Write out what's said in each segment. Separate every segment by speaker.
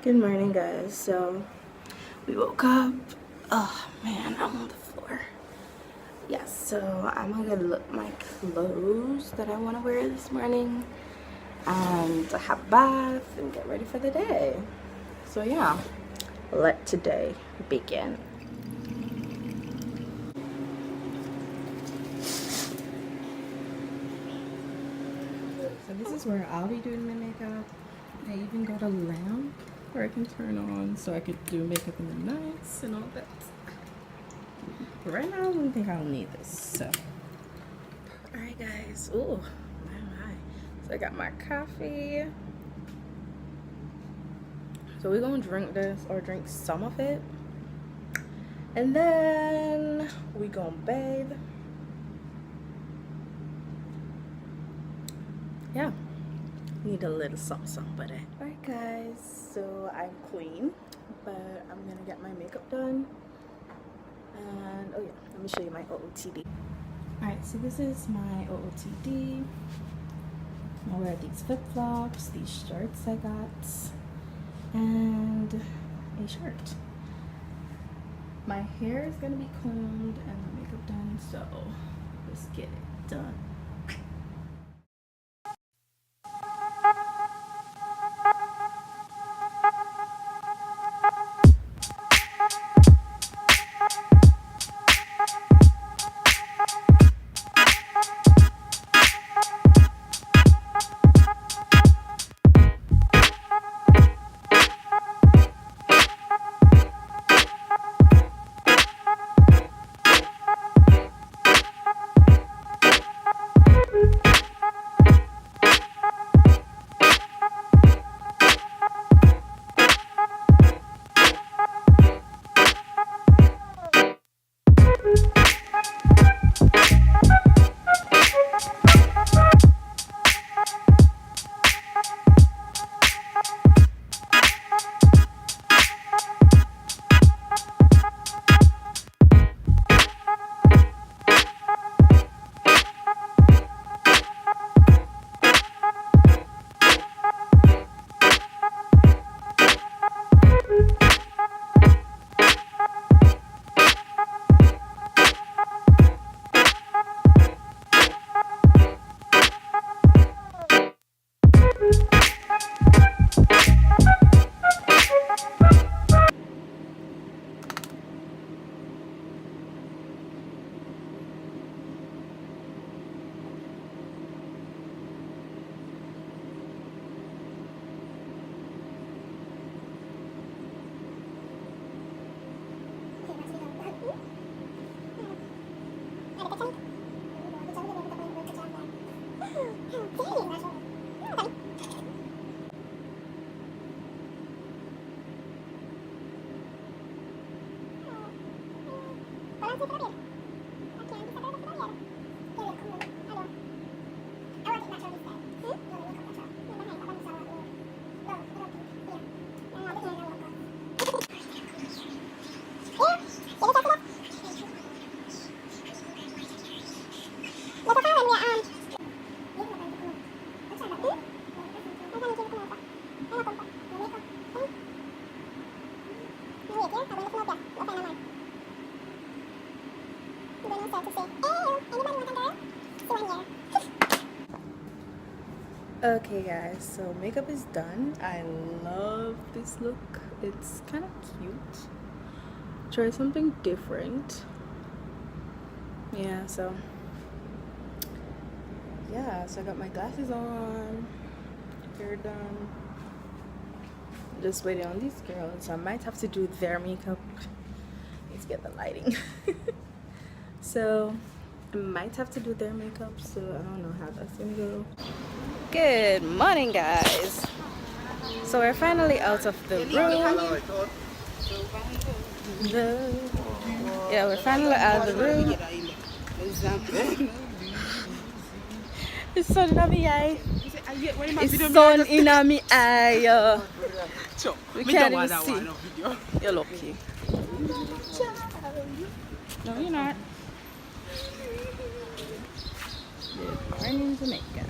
Speaker 1: Good morning, guys. So we woke up. Oh man, I'm on the floor. Yes, so I'm gonna look at my clothes that I want to wear this morning and have a bath and get ready for the day. So yeah, let today begin. So this is where I'll be doing my makeup. I even got a lamp where I can turn on so I could do makeup in the nights and all that. But right now I don't think I'll need this. So alright guys. Ooh, my. So I got my coffee. So we're gonna drink this or drink some of it. And then we gonna bathe. Yeah. Need a little something but it. Alright guys, so I'm clean, but I'm gonna get my makeup done. And oh yeah, let me show you my OOTD. Alright, so this is my OOTD. I wear these flip-flops, these shirts I got, and a shirt. My hair is gonna be combed and my makeup done, so let's get it done. Okay guys, so makeup is done. I love this look. It's kind of cute. Try something different. Yeah, so I got my glasses on, hair done. Just waiting on these girls. I might have to do their makeup. Need to get the lighting. So I might have to do their makeup, so I don't know how that's gonna go. Good morning guys. So we're finally out of the room. Yeah, we're finally out of the room. It's sun in my eye. It's sun in my eye. We can't even see. You're lucky. No, you're not. Good morning, Jamaica.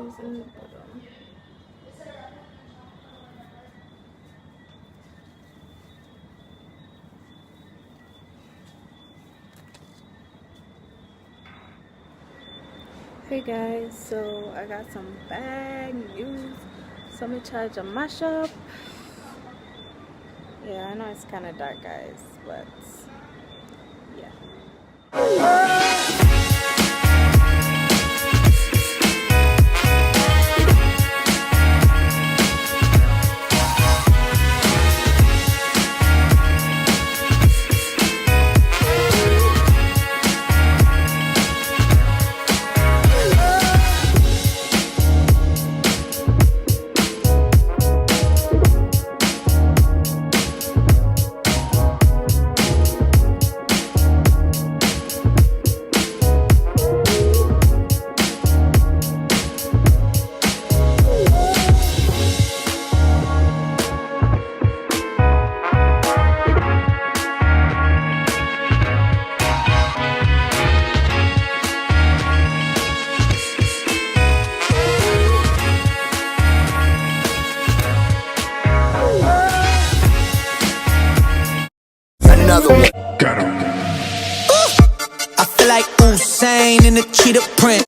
Speaker 1: reason. Hey guys, so I got some bad news. Someone charged a mashup. Yeah, I know it's kind of dark, guys, but yeah.
Speaker 2: Got him. I feel like Usain in the cheetah print.